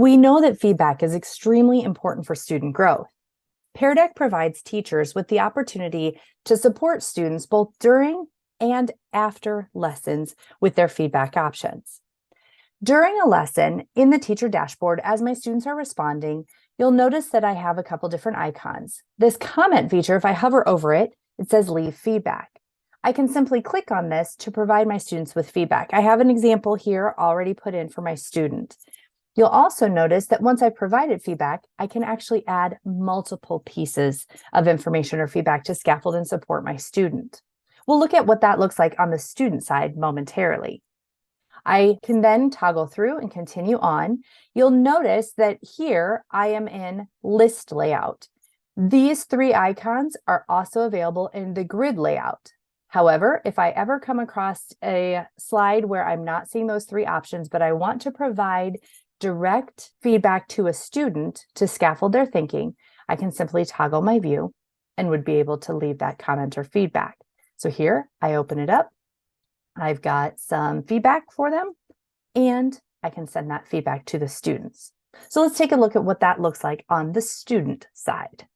We know that feedback is extremely important for student growth. Pear Deck provides teachers with the opportunity to support students both during and after lessons with their feedback options. During a lesson in the teacher dashboard, as my students are responding, you'll notice that I have a couple different icons. This comment feature, if I hover over it, it says leave feedback. I can simply click on this to provide my students with feedback. I have an example here already put in for my student. You'll also notice that once I've provided feedback, I can actually add multiple pieces of information or feedback to scaffold and support my student. We'll look at what that looks like on the student side momentarily. I can then toggle through and continue on. You'll notice that here I am in list layout. These three icons are also available in the grid layout. However, if I ever come across a slide where I'm not seeing those three options, but I want to provide direct feedback to a student to scaffold their thinking, I can simply toggle my view and would be able to leave that comment or feedback. So here I open it up. I've got some feedback for them, and I can send that feedback to the students. So let's take a look at what that looks like on the student side.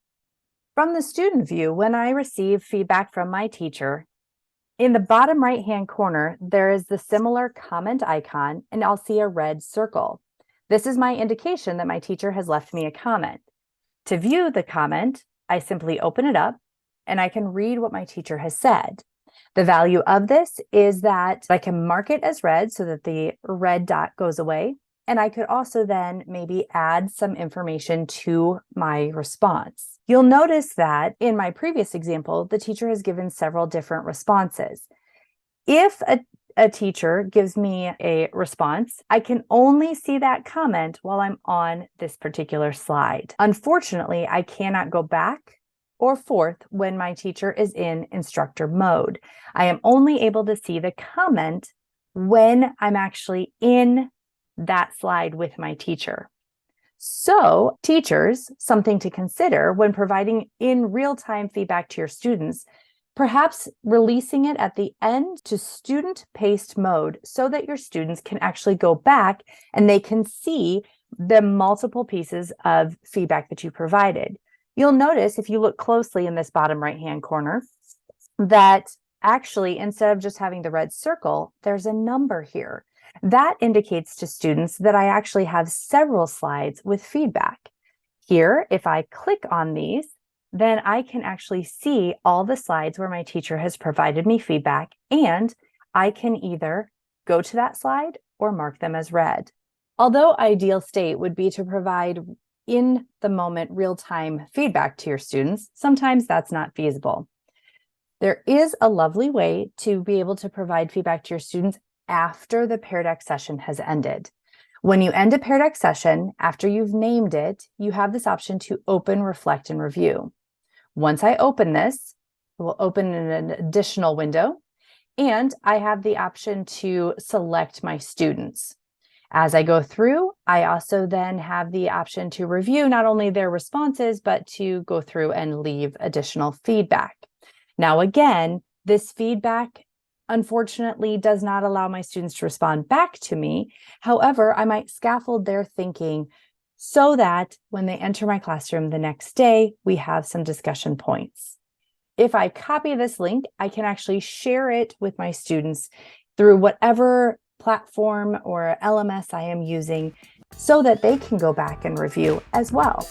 From the student view, when I receive feedback from my teacher, in the bottom right-hand corner, there is the similar comment icon, and I'll see a red circle. This is my indication that my teacher has left me a comment. To view the comment, I simply open it up, and I can read what my teacher has said. The value of this is that I can mark it as read so that the red dot goes away. And I could also then maybe add some information to my response. You'll notice that in my previous example, the teacher has given several different responses. If a teacher gives me a response, I can only see that comment while I'm on this particular slide. Unfortunately, I cannot go back or forth when my teacher is in instructor mode. I am only able to see the comment when I'm actually in that slide with my teacher. So teachers, something to consider when providing in real-time feedback to your students, perhaps releasing it at the end to student-paced mode so that your students can actually go back and they can see the multiple pieces of feedback that you provided. You'll notice if you look closely in this bottom right-hand corner that actually instead of just having the red circle, there's a number here. That indicates to students that I actually have several slides with feedback. Here, if I click on these, then I can actually see all the slides where my teacher has provided me feedback, and I can either go to that slide or mark them as read. Although ideal state would be to provide in the moment real-time feedback to your students, sometimes that's not feasible. There is a lovely way to be able to provide feedback to your students after the Pear Deck session has ended. When you end a Pear Deck session, after you've named it, you have this option to open, reflect, and review. Once I open this, it will open in an additional window, and I have the option to select my students. As I go through, I also then have the option to review not only their responses, but to go through and leave additional feedback. Now, again, this feedback, unfortunately, does not allow my students to respond back to me. However, I might scaffold their thinking so that when they enter my classroom the next day, we have some discussion points. If I copy this link, I can actually share it with my students through whatever platform or LMS I am using so that they can go back and review as well.